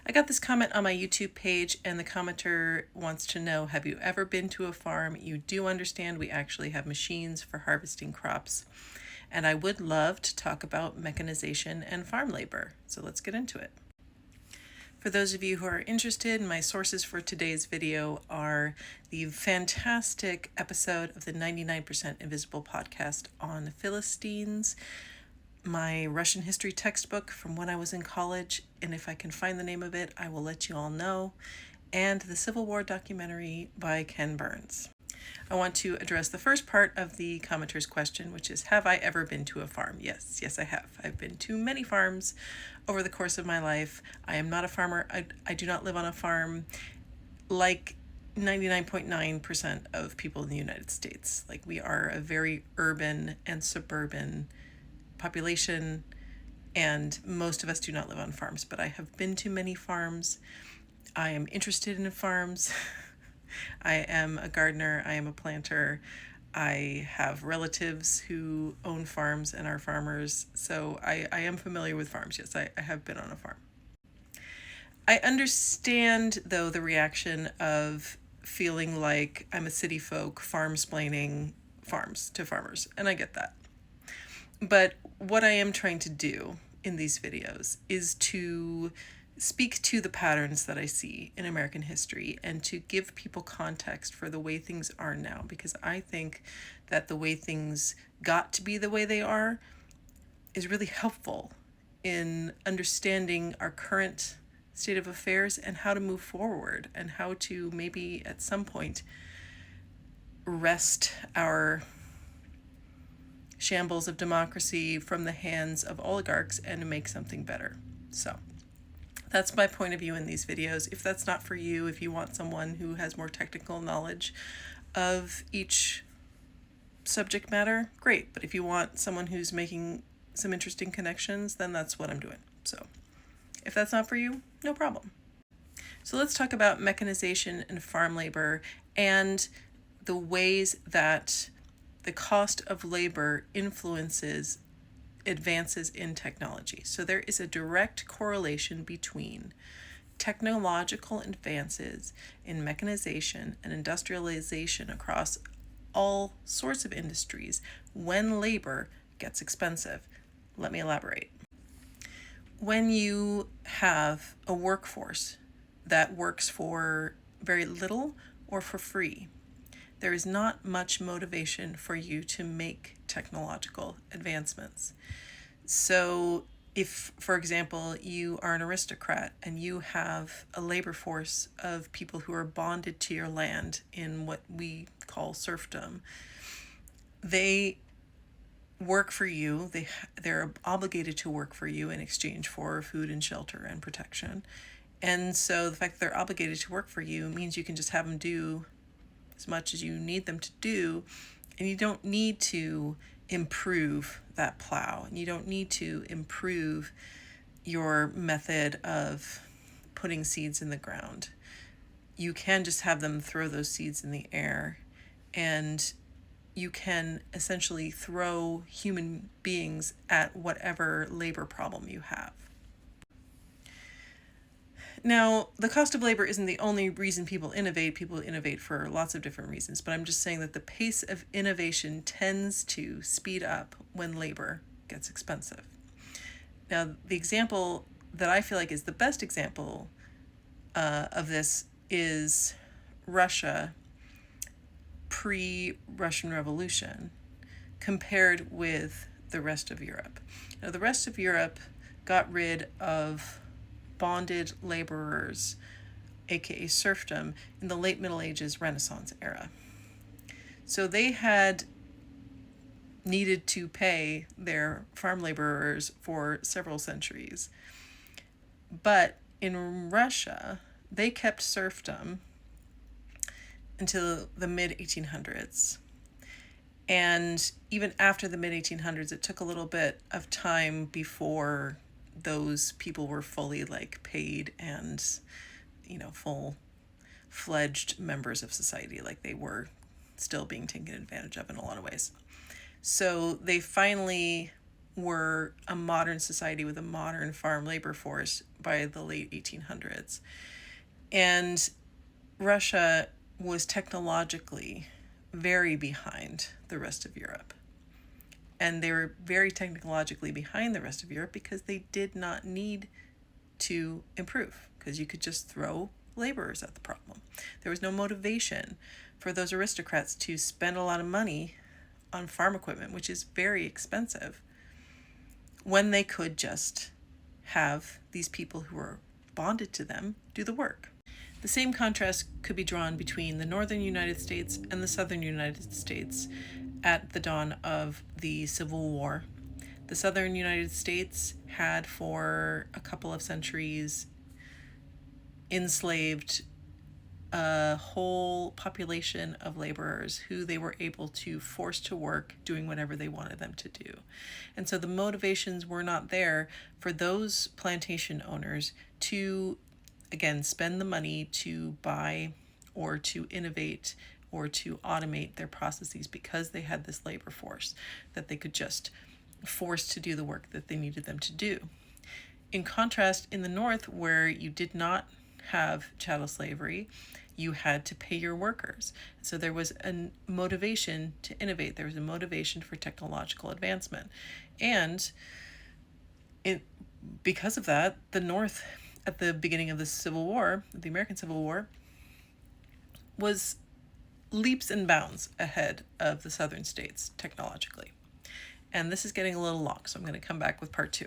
I got this comment on my YouTube page, and the commenter wants to know, have you ever been to a farm? You do understand we actually have machines for harvesting crops. And I would love to talk about mechanization and farm labor. So let's get into it. For those of you who are interested, my sources for today's video are the fantastic episode of the 99% Invisible podcast on Philistines, my Russian history textbook from when I was in college, and if I can find the name of it, I will let you all know, and the Civil War documentary by Ken Burns. I want to address the first part of the commenter's question, which is, have I ever been to a farm? Yes, I have. I've been to many farms over the course of my life. I am not a farmer. I do not live on a farm like 99.9% of people in the United States. Like, we are a very urban and suburban population, and most of us do not live on farms, but I have been to many farms. I am interested in farms. I am a gardener. I am a planter. I have relatives who own farms and are farmers. So I am familiar with farms. Yes, I have been on a farm. I understand, though, the reaction of feeling like I'm a city folk farm-splaining farms to farmers, and I get that. But what I am trying to do in these videos is to speak to the patterns that I see in American history and to give people context for the way things are now, because I think that the way things got to be the way they are is really helpful in understanding our current state of affairs and how to move forward, and how to maybe at some point wrest our shambles of democracy from the hands of oligarchs and make something better. So that's my point of view in these videos. If that's not for you, if you want someone who has more technical knowledge of each subject matter, great. But if you want someone who's making some interesting connections, then that's what I'm doing. So if that's not for you, no problem. So let's talk about mechanization and farm labor and the ways that the cost of labor influences advances in technology. So there is a direct correlation between technological advances in mechanization and industrialization across all sorts of industries when labor gets expensive. Let me elaborate. When you have a workforce that works for very little or for free, there is not much motivation for you to make technological advancements. So if, for example, you are an aristocrat and you have a labor force of people who are bonded to your land in what we call serfdom, they work for you. They're obligated to work for you in exchange for food and shelter and protection. And so the fact that they're obligated to work for you means you can just have them do as much as you need them to do, and you don't need to improve that plow, and you don't need to improve your method of putting seeds in the ground. You can just have them throw those seeds in the air, and you can essentially throw human beings at whatever labor problem you have. Now, the cost of labor isn't the only reason people innovate. People innovate for lots of different reasons, but I'm just saying that the pace of innovation tends to speed up when labor gets expensive. Now, the example that I feel like is the best example of this is Russia pre-Russian Revolution compared with the rest of Europe. Now, the rest of Europe got rid of bonded laborers, aka serfdom, in the late Middle Ages Renaissance era. So they had needed to pay their farm laborers for several centuries. But in Russia, they kept serfdom until the mid-1800s. And even after the mid-1800s, it took a little bit of time before those people were fully paid and, full-fledged members of society. Like, they were still being taken advantage of in a lot of ways. So they finally were a modern society with a modern farm labor force by the late 1800s. And Russia was technologically very behind the rest of Europe. And they were very technologically behind the rest of Europe because they did not need to improve, because you could just throw laborers at the problem. There was no motivation for those aristocrats to spend a lot of money on farm equipment, which is very expensive, when they could just have these people who are bonded to them do the work. The same contrast could be drawn between the northern United States and the southern United States at the dawn of the Civil War. The southern United States had for a couple of centuries enslaved a whole population of laborers who they were able to force to work doing whatever they wanted them to do. And so the motivations were not there for those plantation owners to, again, spend the money to buy or to innovate or to automate their processes, because they had this labor force that they could just force to do the work that they needed them to do. In contrast, in the North, where you did not have chattel slavery, you had to pay your workers. So there was a motivation to innovate. There was a motivation for technological advancement. And because of that, the North, at the beginning of the Civil War, the American Civil War, was leaps and bounds ahead of the southern states technologically. And this is getting a little long, so I'm going to come back with part 2.